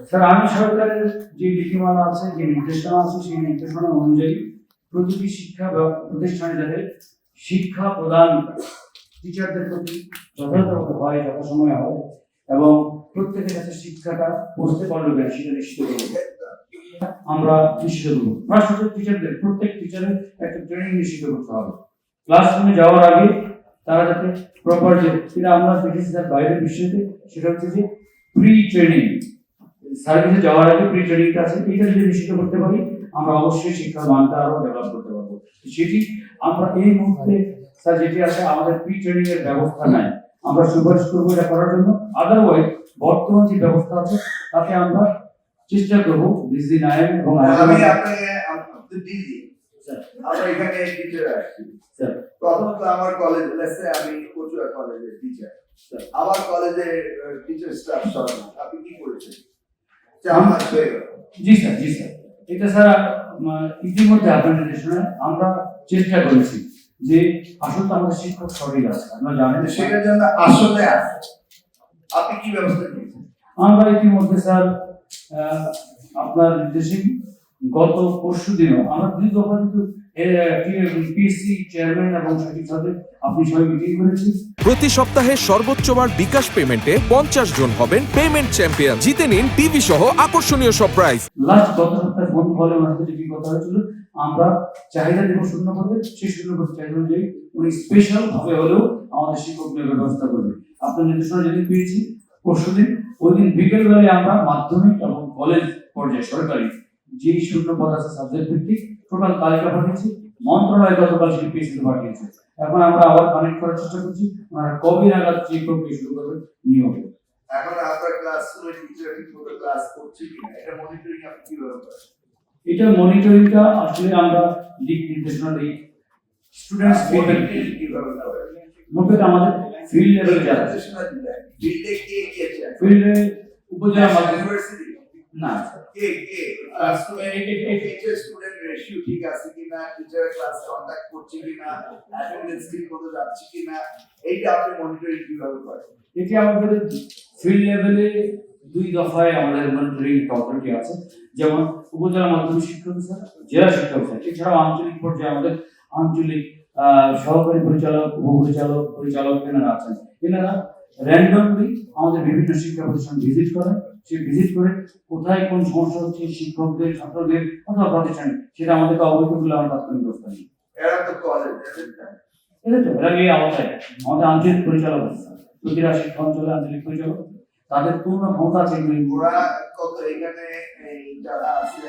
Sir আমি সরকারের যে নীতিমালা আছে, যে নির্দেশনা আছে, সেই নির্দেশনা অনুযায়ী প্রতিটি শিক্ষা প্রতিষ্ঠানে যাতে শিক্ষা প্রদান টিচারদের প্রতি যথাযথ হয়, যথাসময়ে হয় এবং প্রত্যেকের কাছে শিক্ষাটা পৌঁছতে পারলো কিনা সেটা নিশ্চিত করবো। আমরা নিশ্চিত করবো প্রাথমিক টিচারদের, প্রত্যেক টিচারের একটা ট্রেনিং নিশ্চিত করতে হবে। ক্লাসরুমে যাওয়ার আগে তারা যাতে প্রপার, যেটা আমরা দেখেছি তার বাইরের বিষয়তে, সেটা হচ্ছে যে প্রি ট্রেনিং, সার্ভিসে যাওয়ার আগে প্রি ট্রেনিংটা আছে, এটা যদি নিশ্চিত করতে পারি আমরা অবশ্যই শিক্ষার মানটা আরো ডেভেলপ করতে পারবো। সেটি আমরা এই মুহূর্তে স্যার যেটি আছে আমাদের প্রি ট্রেনিং এর ব্যবস্থা নাই, আমরা সুপারিশ করবো এটা করার জন্য। আদারওয়াইজ বর্তমান যে ব্যবস্থা আছে তাতে আমরা চেষ্টা করবো ডিসি নায়েব এবং আমি আপনাকে ডিসি স্যার আমরা এখানে টিচার আসছি স্যার। প্রথমত আমার কলেজ লেসে আমি কচুয়া কলেজের টিচার স্যার, আমার কলেজে টিচার স্টাফ সব আপনি কি করেছেন? জি স্যার, জি স্যার, এটা স্যার ইতিমধ্যে আপনার নির্দেশনায় আমরা চেষ্টা করেছি যে আসলে আমাদের শিক্ষক সঠিক আছে, আপনারা জানেন সেটার জন্য আসলে আছে, আপনি কি ব্যবস্থা নিয়েছেন? আমরা ইতিমধ্যে স্যার আপনার নির্দেশে গত পরশু দিনও আমরা দুই দফা কিন্তু পিএসসি চেয়ারম্যান এবং সচিব সাথে আপনি সবাই মিটিং করেছি। প্রতি সপ্তাহে সর্বোচ্চবার বিকাশ পেমেন্টে 50 জন হবেন পেমেন্ট চ্যাম্পিয়ন। জিতে নিন টিভি সহ আকর্ষণীয় সব প্রাইজ। লাস্ট গত সপ্তাহে ফোন কলে আমাদের যে কথা হয়েছিল, আমরা চাহিদা দেব শূন্য পদে, সেই শূন্য পদে চাহিদা অনুযায়ী উনি স্পেশাল ভাবে হলেও আমাদের শিক্ষক নিয়োগের ব্যবস্থা করবে। আপনার নির্দেশনা যেদিন পেয়েছি পরশু দিন, ওই দিন বিকেল বেলায় আমরা মাধ্যমিক এবং কলেজ পর্যায়ে সরকারি যেই শূন্য পদ আছে সাবজেক্ট ভিত্তিক টোটাল তালিকা পাঠিয়েছি, মন্ত্রণালয় গতকাল সেই পিএসসি পাঠিয়েছে। এখন আমরা আবার কানেক্ট করার চেষ্টা করছি ওনারা কবে নাগাদ যে প্রক্রিয়া শুরু করবে নিয়োগে। এখন আপনার ক্লাসরুমে টিচার ঠিকমতো ক্লাস করছে কিনা এটা মনিটরিং আপনি কিভাবে করেন? এটা মনিটরিংটা আসলে আমরা দিক নির্দেশনা দিই, স্টুডেন্টস ফিডব্যাক কিভাবে করেন? মোটেই আমাদের ফিল্ড লেভেলে যারা নির্দেশনা দিলেন ফিল্ডে কে গিয়েছে? ফিল্ডে উপজেলা মাধ্যমিক ইউনিভার্সিটি না কে ক্লাসরুমে টিচার স্টুডেন্ট রেশিও ঠিক আছে কিনা, টিচার ক্লাস কন্ডাক্ট করছে কিনা, অ্যাটেন্ডেন্স ঠিক মতো যাচ্ছে কিনা, এইটা আপনি মনিটরিং কিভাবে করেন? এটি আমাদের ফিল্ড লেভেলে দুই দফায় আমাদের মনিটরিং অথরিটি আছে, যেমন উপজেলা মাধ্যমিক শিক্ষা অফিসার, জেলা শিক্ষা অফিসার, এছাড়াও আঞ্চলিক পর্যায়ে আমাদের আঞ্চলিক সহকারী পরিচালক, পরিচালক এনারা আছেন। এনারা র্যান্ডমলি আমাদের বিভিন্ন শিক্ষা প্রতিষ্ঠান ভিজিট করেন, সেই ভিজিট করে কোথায় কোন সমস্যা হচ্ছে শিক্ষকদের, ছাত্রদের অথবা প্রতিষ্ঠানে সেটা আমাদেরকে অবগত করলে আমরা তাৎক্ষণিক ব্যবস্থা নিই। এরা তো কলেজ এটা তো এরা এই আওতায় আমাদের আঞ্চলিক পরিচালক আছে, প্রতিটা শিক্ষা অঞ্চলে আঞ্চলিক পরিচালক, তাদের পূর্ণ ক্ষমতা আছে। ওরা কত এখানে যারা আছে